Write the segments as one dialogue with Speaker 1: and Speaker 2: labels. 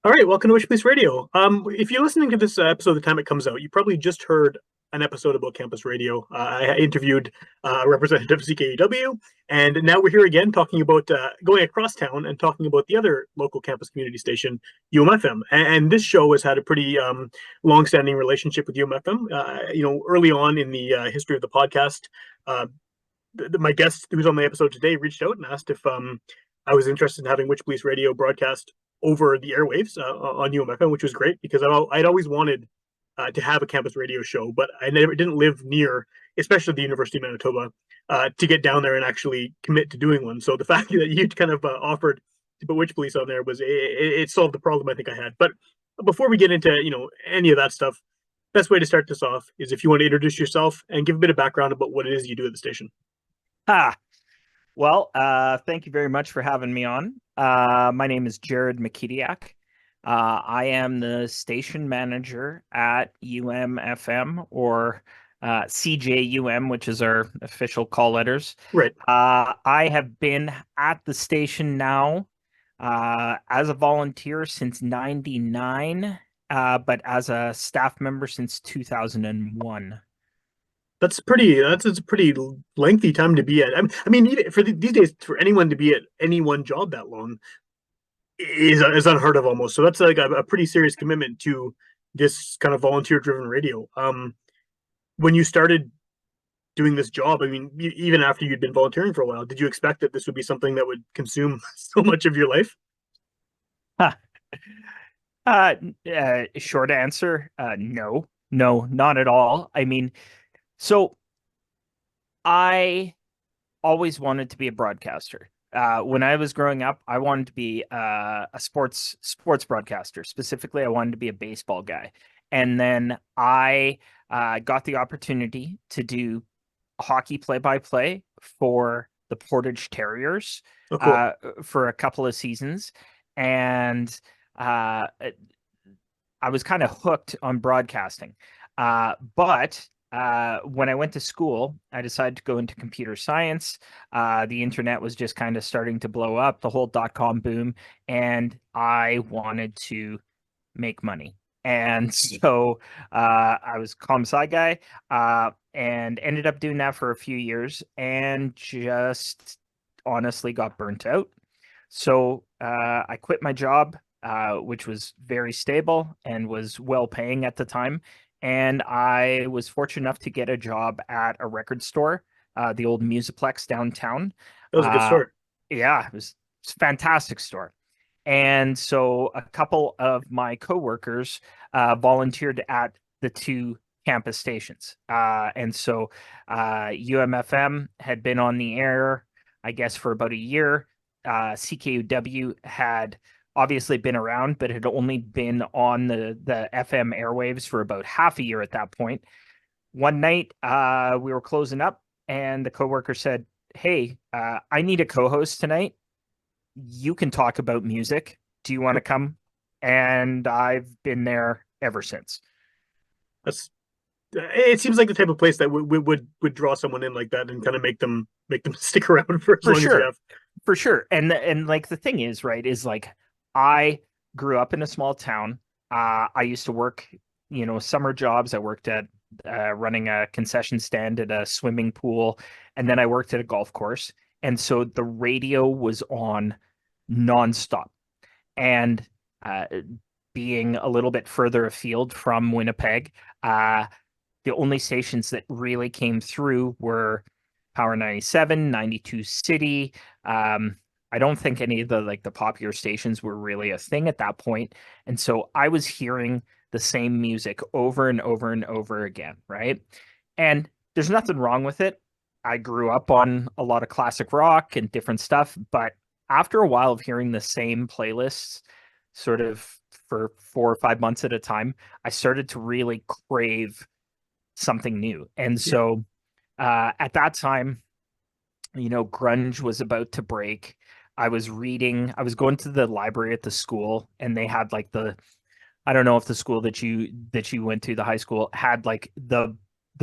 Speaker 1: All right, welcome to Witchpolice Radio. If you're listening to this episode the time it comes out, you probably just heard an episode about campus radio. I interviewed a representative of CKUW, and now we're here again talking about going across town and talking about the other local campus community station, UMFM. And this show has had a pretty long-standing relationship with UMFM. Early on in the history of the podcast, uh, my guest who's on the episode today reached out and asked if I was interested in having Witchpolice Radio broadcast over the airwaves on UMFM, which was great because I'd always wanted to have a campus radio show, but I never didn't live near, especially the University of Manitoba, to get down there and actually commit to doing one. So the fact that you kind of offered to put Witchpolice on there it solved the problem I think I had. But before we get into any of that stuff, best way to start this off is if you want to introduce yourself and give a bit of background about what it is you do at the station.
Speaker 2: Ah, thank you very much for having me on. My name is Jared McKetiak. I am the station manager at UMFM or CJUM, which is our official call letters.
Speaker 1: Right.
Speaker 2: I have been at the station now as a volunteer since '99, but as a staff member since 2001.
Speaker 1: That's a pretty lengthy time to be at. I mean, even for these days, for anyone to be at any one job that long is unheard of almost. So that's like a pretty serious commitment to this kind of volunteer driven radio. When you started doing this job, I mean, even after you'd been volunteering for a while, did you expect that this would be something that would consume so much of your life?
Speaker 2: Huh. Uh, Short answer, no, not at all. I mean, so I always wanted to be a broadcaster. When I was growing up, I wanted to be a sports broadcaster. Specifically, I wanted to be a baseball guy. And then I got the opportunity to do hockey play-by-play for the Portage Terriers
Speaker 1: Oh, cool.
Speaker 2: for a couple of seasons. And uh, I was kind of hooked on broadcasting. But when I went to school, I decided to go into computer science. The internet was just kind of starting to blow up, the whole dot-com boom, and I wanted to make money. And so I was a comm sci guy and ended up doing that for a few years and just honestly got burnt out. So I quit my job, which was very stable and was well paying at the time. And I was fortunate enough to get a job at a record store, the old Musiplex downtown.
Speaker 1: That was a good
Speaker 2: Uh,
Speaker 1: start.
Speaker 2: yeah, it's a fantastic store. And so a couple of my coworkers volunteered at the two campus stations. And so UMFM had been on the air, I guess, for about a year. CKUW had obviously been around, but had only been on the FM airwaves for about half a year at that point. One night, we were closing up, and the coworker said, "Hey, I need a co-host tonight. You can talk about music. Do you want to come?" And I've been there ever since.
Speaker 1: That's it seems like the type of place that would draw someone in like that and kind of make them stick around for as
Speaker 2: For
Speaker 1: long as you
Speaker 2: sure.
Speaker 1: have.
Speaker 2: For sure. And like the thing is, right, is like I grew up in a small town. I used to work, summer jobs. I worked at running a concession stand at a swimming pool, and then I worked at a golf course. And so the radio was on nonstop. And uh, being a little bit further afield from Winnipeg, the only stations that really came through were Power 97, 92 City. I don't think any of the popular stations were really a thing at that point. And so I was hearing the same music over and over and over again, right? And there's nothing wrong with it. I grew up on a lot of classic rock and different stuff, but after a while of hearing the same playlists sort of for 4 or 5 months at a time, I started to really crave something new. And
Speaker 1: Yeah.
Speaker 2: so at that time, grunge was about to break. I was going to the library at the school, and they had like I don't know if the school that you went to, the high school, had like the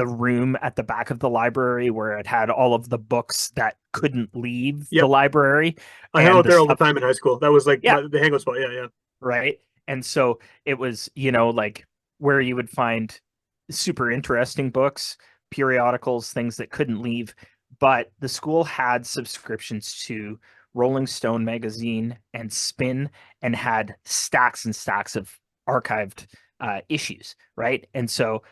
Speaker 2: room at the back of the library where it had all of the books that couldn't leave the
Speaker 1: Yep.
Speaker 2: library
Speaker 1: I hung
Speaker 2: and
Speaker 1: out
Speaker 2: the
Speaker 1: there all the
Speaker 2: stuff.
Speaker 1: time in high school. That was like
Speaker 2: Yeah,
Speaker 1: the hangout spot. Yeah, yeah.
Speaker 2: right. And so it was, like where you would find super interesting books, periodicals, things that couldn't leave. But the school had subscriptions to Rolling Stone magazine and Spin, and had stacks and stacks of archived issues, right? And so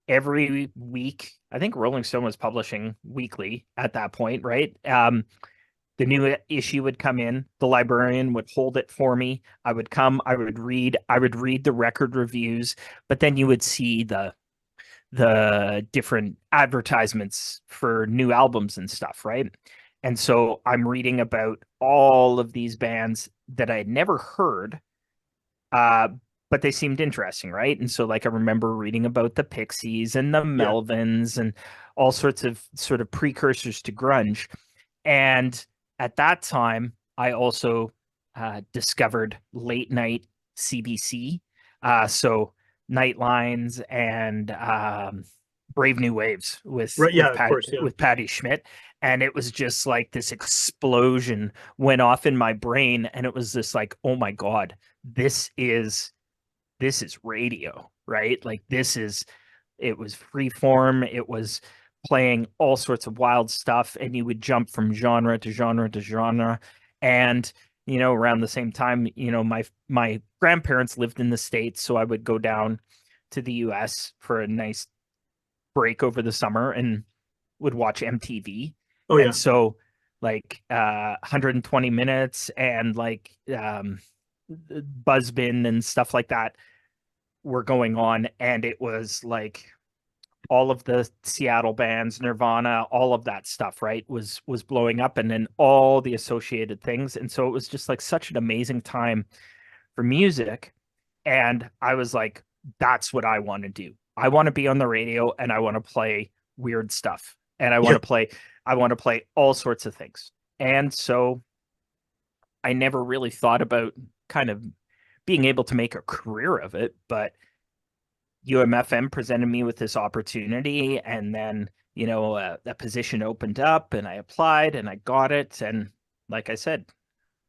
Speaker 2: every week, I think Rolling Stone was publishing weekly at that point, right? The new issue would come in, the librarian would hold it for me. I would come, I would read the record reviews, but then you would see the different advertisements for new albums and stuff, right? And so I'm reading about all of these bands that I had never heard, uh, but they seemed interesting, right? And so, like, I remember reading about the Pixies and the
Speaker 1: Yeah.
Speaker 2: Melvins and all sorts of sort of precursors to grunge. And at that time, I also discovered late night CBC. So Nightlines and Brave New Waves
Speaker 1: Right. Yeah, of course. Yeah.
Speaker 2: with Patty Schmidt. And it was just like this explosion went off in my brain. And it was this like, oh my God, this is radio, right? Like it was free form. It was playing all sorts of wild stuff, and you would jump from genre to genre to genre. And, around the same time, my grandparents lived in the States, so I would go down to the US for a nice break over the summer and would watch MTV.
Speaker 1: Oh
Speaker 2: And
Speaker 1: yeah.
Speaker 2: so like 120 minutes and like Buzzbin and stuff like that were going on, and it was like all of the Seattle bands, Nirvana, all of that stuff, right, was blowing up, and then all the associated things. And so it was just like such an amazing time for music. And I was like, that's what I want to do. I want to be on the radio, and I want to play weird stuff. And
Speaker 1: Yeah.
Speaker 2: I want to play all sorts of things. And so I never really thought about kind of being able to make a career of it, but UMFM presented me with this opportunity, and then a position opened up, and I applied, and I got it. And like I said,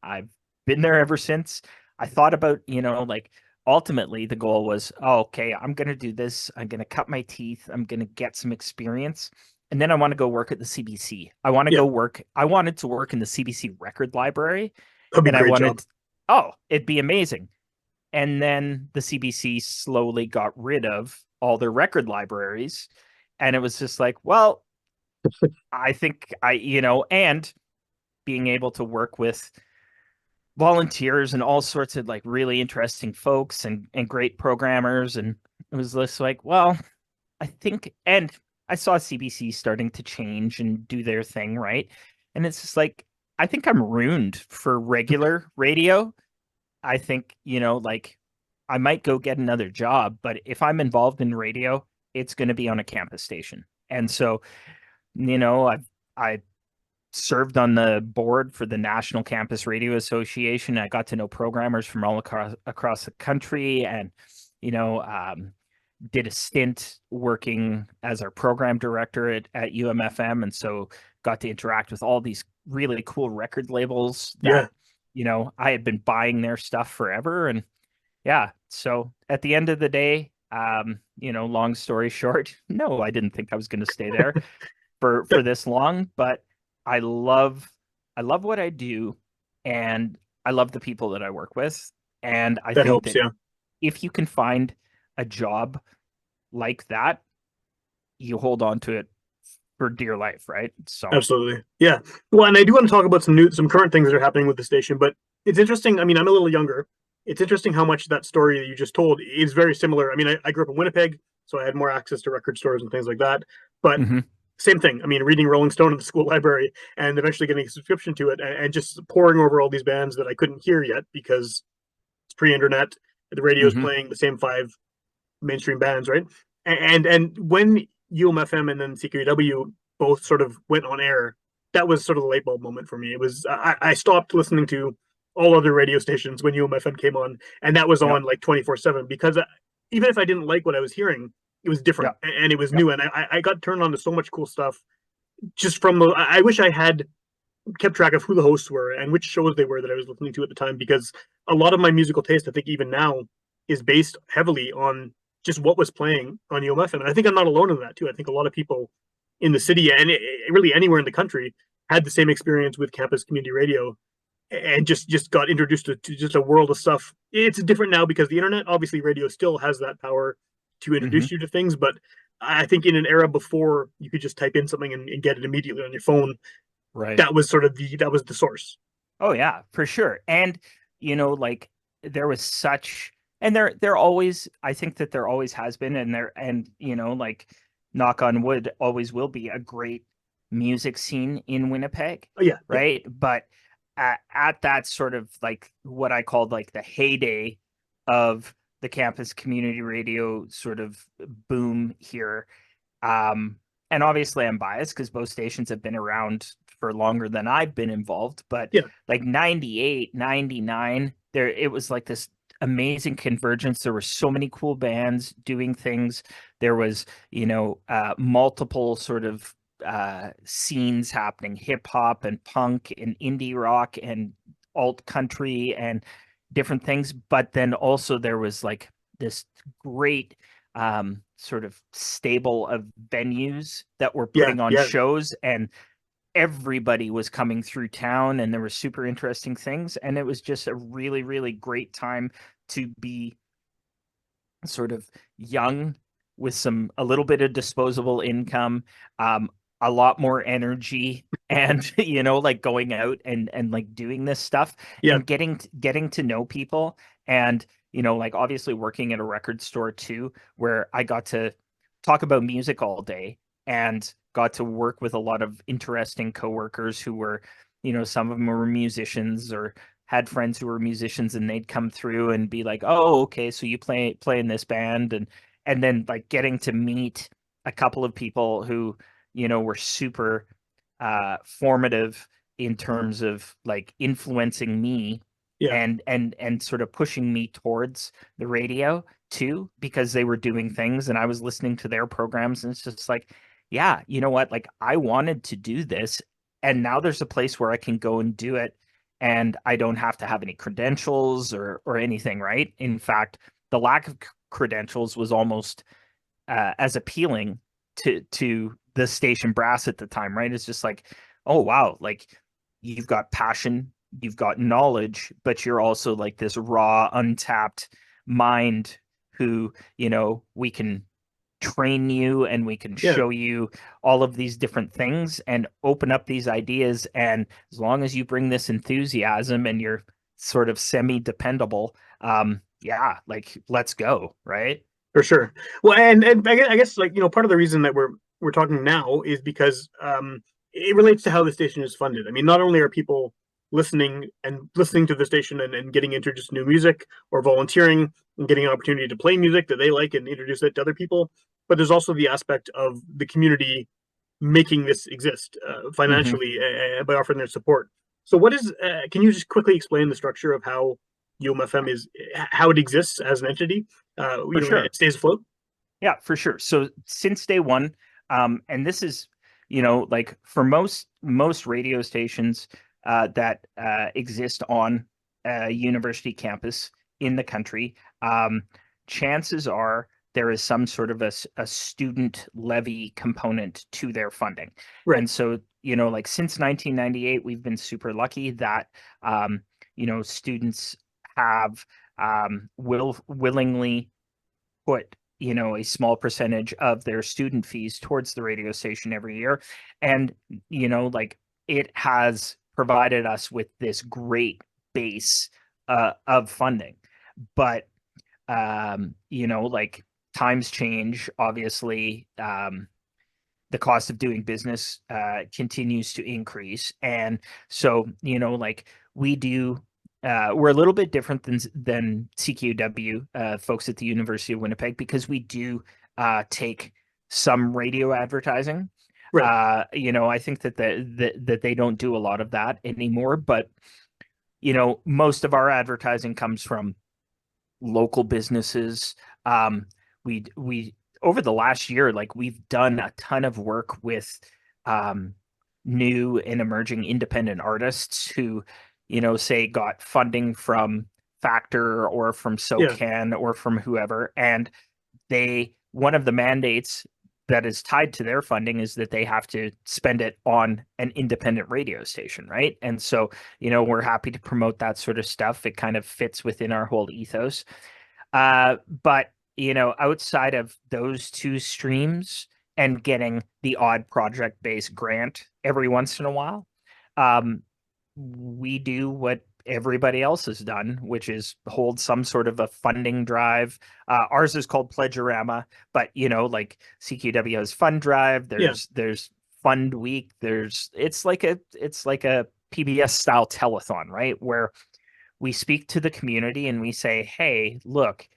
Speaker 2: I've been there ever since. I thought about, like, ultimately the goal was, oh, okay, I'm going to do this. I'm going to cut my teeth. I'm going to get some experience. And then I want to go work at the CBC.
Speaker 1: Yeah.
Speaker 2: I wanted to work in the CBC record library,
Speaker 1: That'd be a
Speaker 2: and I
Speaker 1: great job.
Speaker 2: wanted, oh, it'd be amazing. And then the CBC slowly got rid of all their record libraries. And it was just like, well, I think and being able to work with volunteers and all sorts of like really interesting folks and great programmers. And it was just like, well, I think, and I saw CBC starting to change and do their thing, right? And it's just like, I think I'm ruined for regular radio. I think, like I might go get another job, but if I'm involved in radio, it's going to be on a campus station. And so, I served on the board for the National Campus Radio Association. I got to know programmers from all across the country, and, did a stint working as our program director at UMFM. And so got to interact with all these really cool record labels
Speaker 1: Yeah.
Speaker 2: that, I had been buying their stuff forever. And yeah, so at the end of the day, long story short, no, I didn't think I was going to stay there for this long, but I love what I do, and I love the people that I work with. And I
Speaker 1: That
Speaker 2: think
Speaker 1: helps.
Speaker 2: that
Speaker 1: Yeah.
Speaker 2: if you can find a job like that, you hold on to it for dear life, right? So,
Speaker 1: Absolutely. Yeah. Well, and I do want to talk about some current things that are happening with the station, but it's interesting. I mean, I'm a little younger. It's interesting how much that story that you just told is very similar. I mean, I grew up in Winnipeg, so I had more access to record stores and things like that. But
Speaker 2: mhm,
Speaker 1: same thing. I mean, reading Rolling Stone in the school library and eventually getting a subscription to it, and just poring over all these bands that I couldn't hear yet because it's pre-internet. The radio's
Speaker 2: mhm,
Speaker 1: playing the same five mainstream bands, right? And when UMFM and then CKUW both sort of went on air, that was sort of the light bulb moment for me. It was I stopped listening to all other radio stations when UMFM came on, and that was
Speaker 2: yep,
Speaker 1: on like 24/7 because even if I didn't like what I was hearing, it was different
Speaker 2: yep,
Speaker 1: and it was
Speaker 2: yep,
Speaker 1: new, and I got turned on to so much cool stuff just from the. I wish I had kept track of who the hosts were and which shows they were that I was listening to at the time, because a lot of my musical taste, I think even now, is based heavily on just what was playing on UMFM. And I think I'm not alone in that too. I think a lot of people in the city and really anywhere in the country had the same experience with campus community radio and just got introduced to just a world of stuff. It's different now because the internet, obviously, radio still has that power to
Speaker 2: Hmm.
Speaker 1: introduce you to things, but I think in an era before you could just type in something and get it immediately on your phone,
Speaker 2: Right.
Speaker 1: that was sort of the source.
Speaker 2: Oh yeah, for sure. And like there was such, and there always, I think that there always has been, and there, and like knock on wood, always will be a great music scene in Winnipeg,
Speaker 1: Oh, yeah, yeah,
Speaker 2: right? But at that sort of like what I called like the heyday of the campus community radio sort of boom here, um, and obviously I'm biased because both stations have been around for longer than I've been involved, but
Speaker 1: yeah,
Speaker 2: like 98, 99, there it was like this amazing convergence. There were so many cool bands doing things. There was, multiple sort of scenes happening, hip hop and punk and indie rock and alt country and different things. But then also there was like this great sort of stable of venues that were
Speaker 1: yeah,
Speaker 2: putting on
Speaker 1: yeah,
Speaker 2: shows, and everybody was coming through town, and there were super interesting things, and it was just a really, really great time to be sort of young with a little bit of disposable income, um, a lot more energy, and like going out and like doing this stuff
Speaker 1: yeah,
Speaker 2: and getting to know people, and like obviously working at a record store too, where I got to talk about music all day and got to work with a lot of interesting coworkers who were, some of them were musicians or had friends who were musicians, and they'd come through and be like, "Oh, okay, so you play in this band," and then like getting to meet a couple of people who, were super formative in terms of like influencing me
Speaker 1: yeah,
Speaker 2: and sort of pushing me towards the radio too, because they were doing things and I was listening to their programs, and it's just like, yeah, you know what? Like I wanted to do this, and now there's a place where I can go and do it, and I don't have to have any credentials or anything, right? In fact, the lack of credentials was almost as appealing to the station brass at the time, right? It's just like, oh wow, like you've got passion, you've got knowledge, but you're also like this raw, untapped mind who, we can train you and we can
Speaker 1: yeah,
Speaker 2: show you all of these different things and open up these ideas. And as long as you bring this enthusiasm and you're sort of semi-dependable, yeah, like let's go, right?
Speaker 1: for sure. Well, and I guess like part of the reason that we're talking now is because it relates to how the station is funded. I mean, not only are people listening to the station and getting introduced to new music or volunteering and getting an opportunity to play music that they like and introduce it to other people, but there's also the aspect of the community making this exist
Speaker 2: Hmm.
Speaker 1: financially by offering their support. So, what is? Can you just quickly explain the structure of how UMFM is, how it exists as an entity?
Speaker 2: For
Speaker 1: It
Speaker 2: sure.
Speaker 1: stays afloat.
Speaker 2: Yeah, for sure. So since day one, and this is, like for most radio stations that exist on a university campus in the country, chances are there is some sort of a student levy component to their funding.
Speaker 1: Right.
Speaker 2: And so, like since 1998, we've been super lucky that, students have willingly put a small percentage of their student fees towards the radio station every year, and like it has provided us with this great base of funding. But like times change, obviously. The cost of doing business continues to increase, and so like we do, we're a little bit different than CKUW folks at the University of Winnipeg, because we do take some radio advertising.
Speaker 1: Right.
Speaker 2: I think that they don't do a lot of that anymore, but most of our advertising comes from local businesses. We over the last year, like we've done a ton of work with new and emerging independent artists who, you know, say got funding from Factor or from
Speaker 1: Yeah,
Speaker 2: SOCAN or from whoever, and they one of the mandates that is tied to their funding is that they have to spend it on an independent radio station, right? And so, you know, we're happy to promote that sort of stuff. It kind of fits within our whole ethos. But you know, outside of those two streams and getting the odd project-based grant every once in a while, um, we do what everybody else has done, which is hold some sort of a funding drive. Ours is called Pledgerama, but you know, like CQW has fund drive.
Speaker 1: yeah,
Speaker 2: There's fund week. It's like a PBS style telethon, right? Where we speak to the community and we say, hey, look,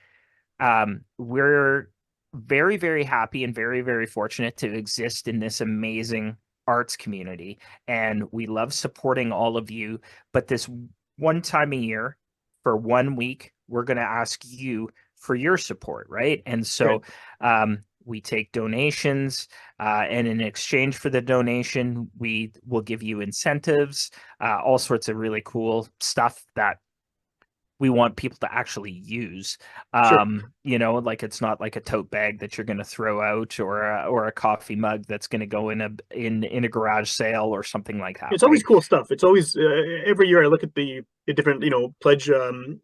Speaker 2: we're very, very happy and very, very fortunate to exist in this amazing arts community. And we love supporting all of you. But this one time a year for 1 week, we're going to ask you for your support, right? And
Speaker 1: right,
Speaker 2: so we take donations, and in exchange for the donation, we will give you incentives, all sorts of really cool stuff that we want people to actually use.
Speaker 1: sure.
Speaker 2: You know, like it's not like a tote bag that you're going to throw out, or a coffee mug that's going to go in a garage sale or something like that,
Speaker 1: It's always
Speaker 2: right?
Speaker 1: cool stuff. It's always every year I look at the different pledge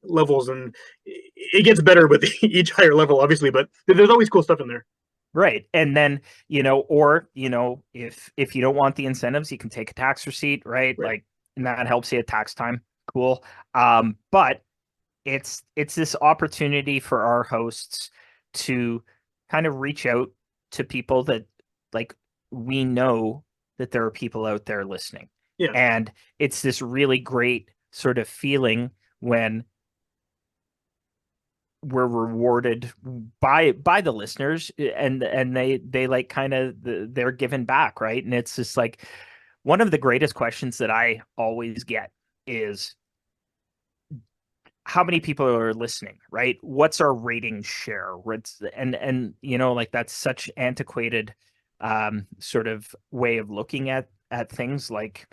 Speaker 1: levels, and it gets better with each higher level, obviously. But there's always cool stuff in there.
Speaker 2: Right. And then, you know, or, you know, if you don't want the incentives, you can take a tax receipt, right?
Speaker 1: Right.
Speaker 2: Like, and that helps you at tax time. Cool. But it's this opportunity for our hosts to kind of reach out to people that, like, we know that there are people out there listening.
Speaker 1: Yeah.
Speaker 2: And it's this really great sort of feeling when we're rewarded by the listeners, and they like kind of they're given back, right? And it's just like one of the greatest questions that I always get is how many people are listening, right? What's our rating share? And you know, like that's such antiquated sort of way of looking at things like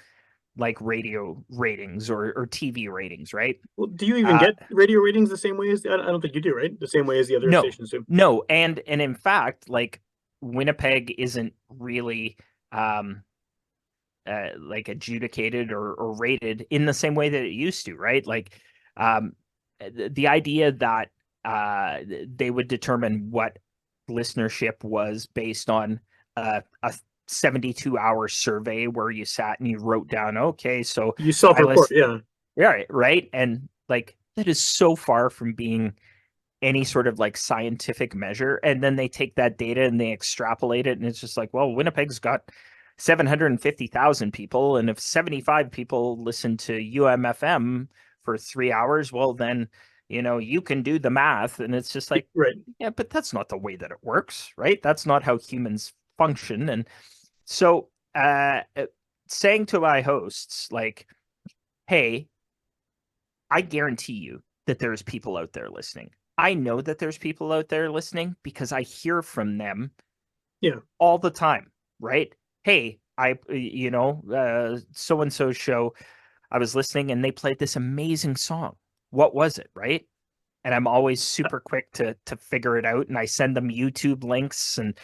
Speaker 2: radio ratings or TV ratings, right?
Speaker 1: Well, do you even
Speaker 2: Uh
Speaker 1: get radio ratings the same way as I don't think you do, right? The same way as the other
Speaker 2: no,
Speaker 1: stations do.
Speaker 2: no, and in fact, like Winnipeg isn't really um like adjudicated or rated in the same way that it used to, right? Like um the idea that they would determine what listenership was based on a 72-hour survey where you sat and you wrote down, okay, so
Speaker 1: You
Speaker 2: I
Speaker 1: self-report,
Speaker 2: list,
Speaker 1: yeah,
Speaker 2: yeah, right, and like that is so far from being any sort of like scientific measure. And then they take that data and they extrapolate it, and it's just like, well, Winnipeg's got 750,000 people, and if 75 people listen to UMFM for 3 hours, well, then you know you can do the math. And it's just like,
Speaker 1: right.
Speaker 2: yeah, but that's not the way that it works, right? That's not how humans function. And so saying to my hosts like, hey, I guarantee you that there's people out there listening. I know that there's people out there listening because I hear from them
Speaker 1: Yeah.
Speaker 2: all the time, right? Hey, you know, so and so show, I was listening and they played this amazing song. What was it, right? And I'm always super quick to figure it out, and I send them YouTube links and,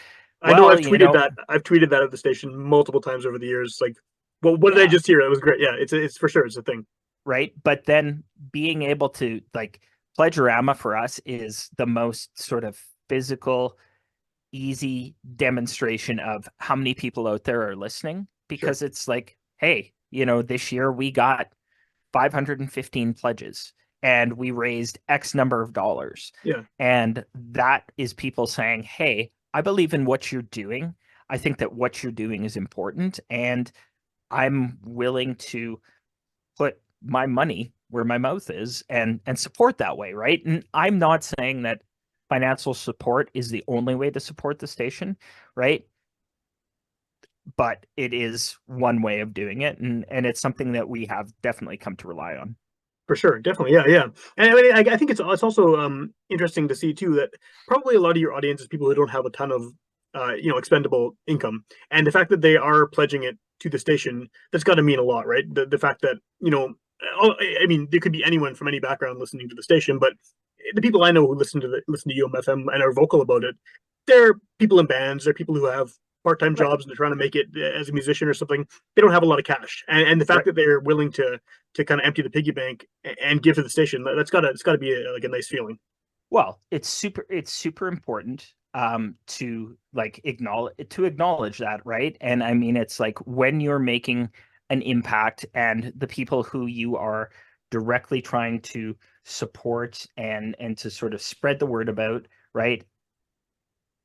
Speaker 1: I know
Speaker 2: well,
Speaker 1: I've
Speaker 2: you
Speaker 1: tweeted
Speaker 2: know,
Speaker 1: that. I've tweeted that at the station multiple times over the years. Like, well, what did I
Speaker 2: yeah,
Speaker 1: just hear? That was great. Yeah, it's for sure. It's a thing.
Speaker 2: right? But then being able to like Pledgerama for us is the most sort of physical, easy demonstration of how many people out there are listening,
Speaker 1: Sure.
Speaker 2: because it's like, hey, you know, this year we got 515 pledges and we raised X number of dollars.
Speaker 1: Yeah,
Speaker 2: And that is people saying, hey, I believe in what you're doing. I think that what you're doing is important, and I'm willing to put my money where my mouth is and support that way, right? And I'm not saying that financial support is the only way to support the station, right? But it is one way of doing it, and it's something that we have definitely come to rely on.
Speaker 1: for sure. Definitely. Yeah, yeah. And I mean, I think it's also interesting to see too that probably a lot of your audience is people who don't have a ton of expendable income. And the fact that they are pledging it to the station, that's got to mean a lot, right? The fact that, I mean, there could be anyone from any background listening to the station, but the people I know who listen to UMFM and are vocal about it, they're people in bands, they're people who have part-time
Speaker 2: Right.
Speaker 1: jobs and they're trying to make it as a musician or something. They don't have a lot of cash, and the fact
Speaker 2: Right.
Speaker 1: that they're willing to kind of empty the piggy bank and give to the station, it's got to be like a nice feeling.
Speaker 2: Well, it's super important to like acknowledge that, right? And I mean it's like when you're making an impact and the people who you are directly trying to support and to sort of spread the word about, right?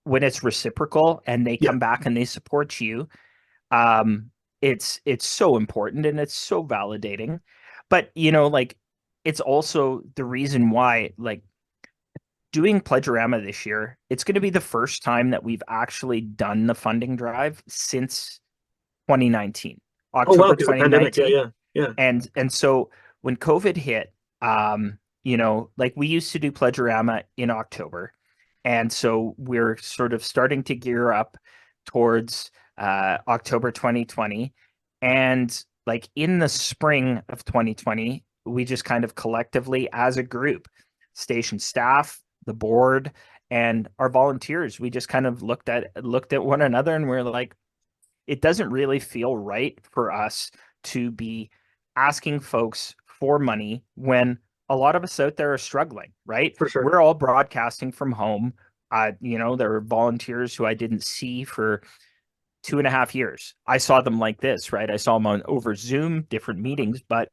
Speaker 2: When it's reciprocal and they
Speaker 1: Yeah,
Speaker 2: come back and they support you, um it's so important and it's so validating. But like it's also the reason why like doing Pledgerama this year, it's going to be the first time that we've actually done the funding drive since 2019,
Speaker 1: oh wow,
Speaker 2: October
Speaker 1: because the pandemic,
Speaker 2: 2019.
Speaker 1: yeah,
Speaker 2: And so when COVID hit, like we used to do Pledgerama in October. And so we're sort of starting to gear up towards October 2020. And like in the spring of 2020, we just kind of collectively as a group, station staff, the board, and our volunteers, we just kind of looked at one another and we're like, it doesn't really feel right for us to be asking folks for money when a lot of us out there are struggling, right?
Speaker 1: for sure.
Speaker 2: We're all broadcasting from home. There are volunteers who I didn't see for 2.5 years. I saw them like this, right? I saw them on over Zoom, different meetings, but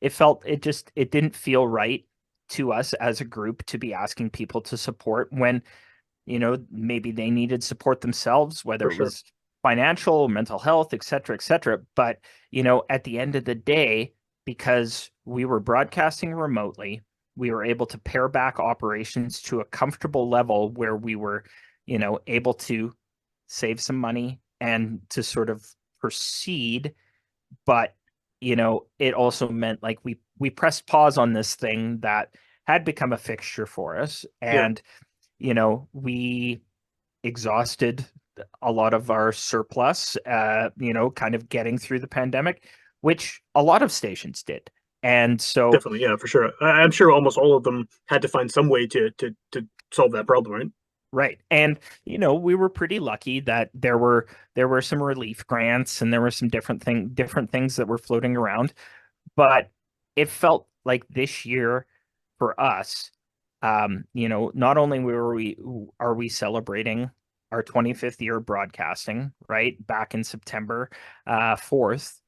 Speaker 2: it didn't feel right to us as a group to be asking people to support when maybe they needed support themselves, whether
Speaker 1: For
Speaker 2: it
Speaker 1: sure.
Speaker 2: was financial, mental health, et cetera, et cetera. But, at the end of the day, because we were broadcasting remotely, we were able to pare back operations to a comfortable level where we were, able to save some money and to sort of proceed. But, it also meant like we pressed pause on this thing that had become a fixture for us.
Speaker 1: Yeah,
Speaker 2: And, we exhausted a lot of our surplus, kind of getting through the pandemic, which a lot of stations did. And so,
Speaker 1: definitely, yeah, for sure. I'm sure almost all of them had to find some way to solve that problem, right?
Speaker 2: right. And, we were pretty lucky that there were some relief grants and there were some different things that were floating around. But it felt like this year for us, not only are we celebrating our 25th year broadcasting, right? Back in September 4th,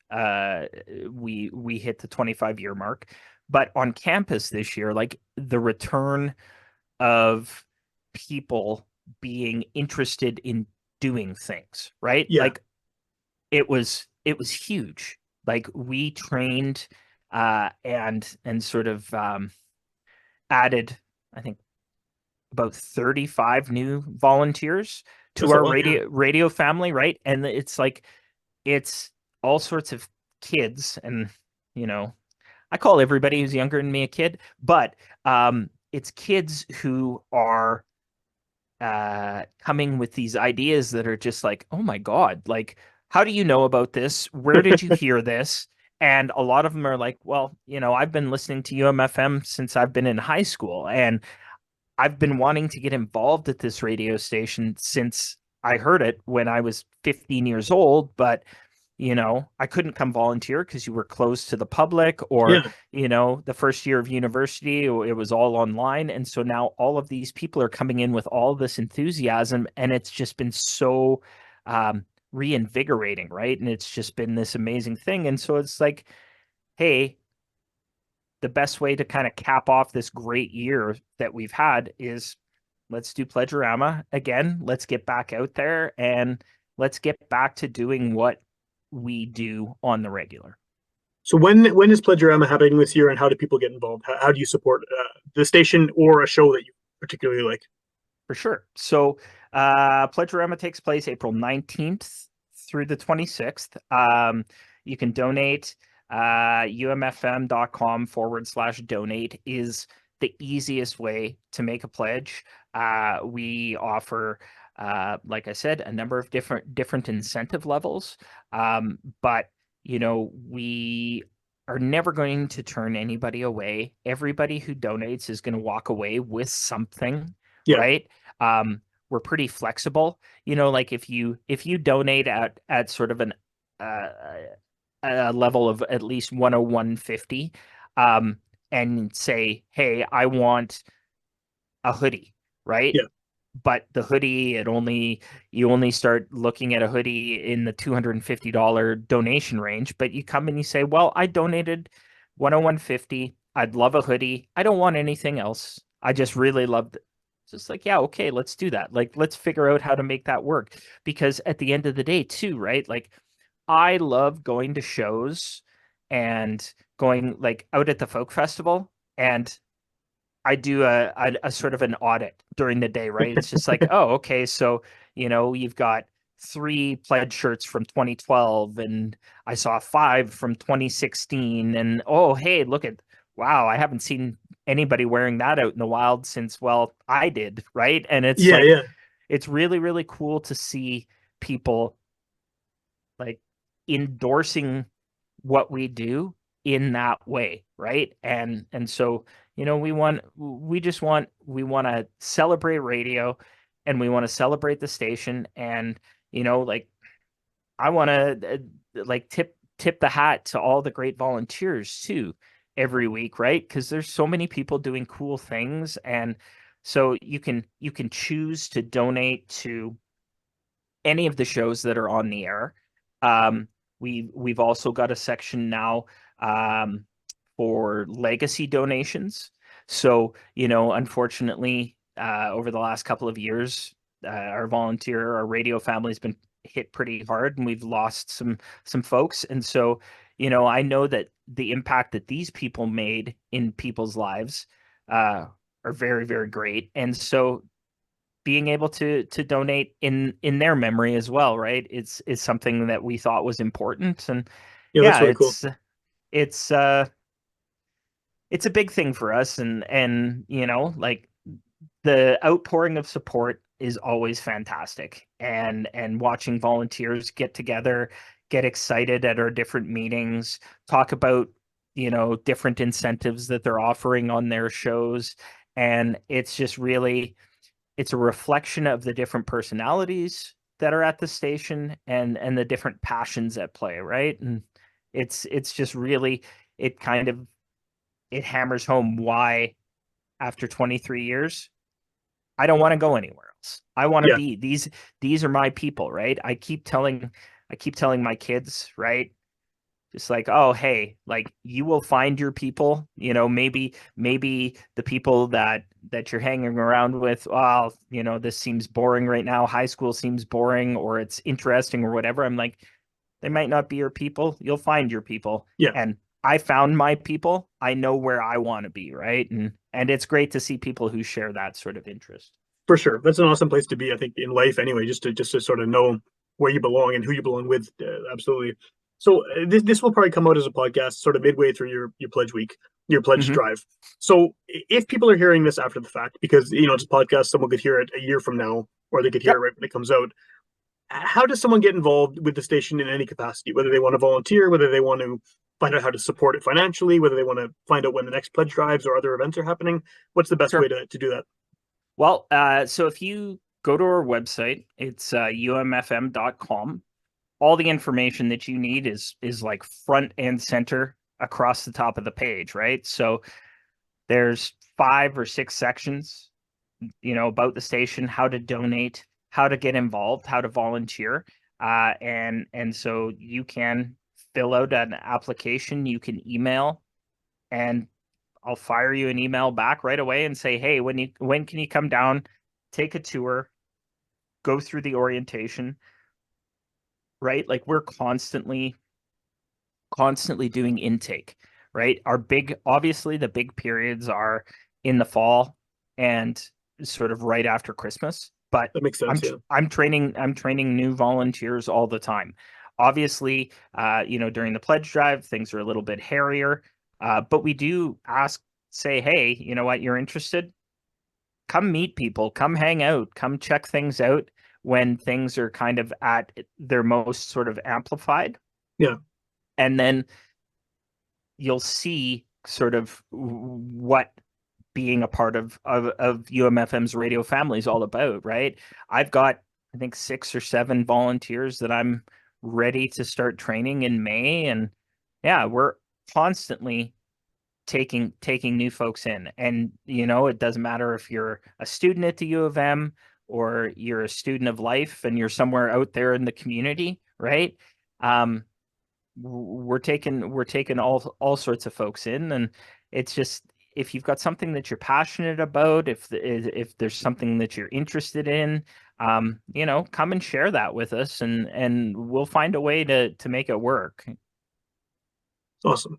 Speaker 2: we hit the 25-year mark. But on campus this year, like the return of people being interested in doing things, right?
Speaker 1: Yeah,
Speaker 2: Like it was huge. Like we trained and sort of added, I think, about 35 new volunteers to
Speaker 1: that's a
Speaker 2: our
Speaker 1: lot. Yeah,
Speaker 2: radio family, right? And it's like it's all sorts of kids, and you know, I call everybody who's younger than me a kid, but it's kids who are coming with these ideas that are just like, oh my God, like, how do you know about this? Where did you hear this? And a lot of them are like, well, I've been listening to UMFM since I've been in high school, and I've been wanting to get involved at this radio station since I heard it when I was 15 years old, but I couldn't come volunteer because you were closed to the public, or,
Speaker 1: yeah.
Speaker 2: the first year of university, it was all online. And so now all of these people are coming in with all this enthusiasm, and it's just been so reinvigorating, right? And it's just been this amazing thing. And so it's like, hey, the best way to kind of cap off this great year that we've had is let's do Pledgerama again. Let's get back out there and let's get back to doing what we do on the regular.
Speaker 1: So when is Pledgerama happening this year, and how do people get involved? How do you support the station or a show that you particularly like?
Speaker 2: For sure. So Pledgerama takes place April 19th through the 26th. You can donate. umfm.com/donate is the easiest way to make a pledge. We offer like I said, a number of different incentive levels. But we are never going to turn anybody away. Everybody who donates is going to walk away with something,
Speaker 1: Yeah.
Speaker 2: right? We're pretty flexible. Like if you donate at sort of uh, a level of at least 101.50, and say, hey, I want a hoodie, right?
Speaker 1: Yeah.
Speaker 2: But the hoodie, you only start looking at a hoodie in the $250 donation range. But you come and you say, well, I donated 101.50. I'd love a hoodie. I don't want anything else. I just really love it. Just like, yeah, okay, let's do that. Like, let's figure out how to make that work. Because at the end of the day, too, right? Like, I love going to shows and going like out at the folk festival, and I do a sort of an audit during the day, right? It's just like, oh, okay, so you've got three pledge shirts from 2012, and I saw five from 2016, and oh, hey, wow, I haven't seen anybody wearing that out in the wild since, well, I did, right? And it's
Speaker 1: Yeah.
Speaker 2: like,
Speaker 1: Yeah.
Speaker 2: it's really, really cool to see people like endorsing what we do in that way, right? And so, we want to celebrate radio, and we want to celebrate the station, and like I want to like tip the hat to all the great volunteers too every week, right? Because there's so many people doing cool things, and so you can choose to donate to any of the shows that are on the air. Um, we've also got a section now, um, for legacy donations. So, unfortunately, over the last couple of years, our radio family has been hit pretty hard, and we've lost some folks. And so, I know that the impact that these people made in people's lives are very, very great. And so being able to donate in their memory as well, right? It's something that we thought was important. And
Speaker 1: Yeah. That's
Speaker 2: yeah,
Speaker 1: really cool.
Speaker 2: it's uh it's a big thing for us. And like the outpouring of support is always fantastic. And watching volunteers get together, get excited at our different meetings, talk about different incentives that they're offering on their shows. And it's just really, it's a reflection of the different personalities that are at the station, and the different passions at play, right? And it's just really, it kind of, it hammers home why, after 23 years, I don't want to go anywhere else. I want to
Speaker 1: Yeah.
Speaker 2: be these are my people, right? I keep telling my kids, right? Just like, oh, hey, like you will find your people, maybe the people that you're hanging around with, well, this seems boring right now. High school seems boring, or it's interesting, or whatever. I'm like, they might not be your people. You'll find your people.
Speaker 1: Yeah.
Speaker 2: And I found my people. I know where I want to be, right? And it's great to see people who share that sort of interest.
Speaker 1: For sure. That's an awesome place to be, I think, in life anyway, just to sort of know where you belong and who you belong with. Absolutely. So this will probably come out as a podcast sort of midway through your pledge week, your pledge
Speaker 2: Hmm.
Speaker 1: drive. So if people are hearing this after the fact, because it's a podcast, someone could hear it a year from now, or they could hear it
Speaker 2: Yep,
Speaker 1: right when it comes out. How does someone get involved with the station in any capacity, whether they want to volunteer, whether they want to find out how to support it financially, whether they want to find out when the next pledge drives or other events are happening? What's the best way
Speaker 2: sure.
Speaker 1: to do that?
Speaker 2: Well, so if you go to our website, it's umfm.com. All the information that you need is like front and center across the top of the page, right? So there's 5 or 6 sections, about the station, how to donate, how to get involved, how to volunteer, and so you can fill out an application. You can email, and I'll fire you an email back right away and say, hey, when can you come down, take a tour, go through the orientation, right? Like we're constantly doing intake, right? Obviously the big periods are in the fall and sort of right after Christmas, but
Speaker 1: That makes
Speaker 2: I'm
Speaker 1: sense.
Speaker 2: tr-
Speaker 1: Yeah.
Speaker 2: I'm training new volunteers all the time. Obviously, during the pledge drive, things are a little bit hairier, but we do say, hey, you know what, you're interested? Come meet people, come hang out, come check things out. when things are kind of at their most sort of amplified.
Speaker 1: Yeah.
Speaker 2: And then you'll see sort of what being a part of UMFM's radio family is all about, right? I've got, I think, 6 or 7 volunteers that I'm ready to start training in May. And yeah, we're constantly taking new folks in. And it doesn't matter if you're a student at the U of M or you're a student of life and you're somewhere out there in the community, right? We're taking all sorts of folks in. And it's just, if you've got something that you're passionate about, if there's something that you're interested in, come and share that with us, and we'll find a way to make it work.
Speaker 1: Awesome.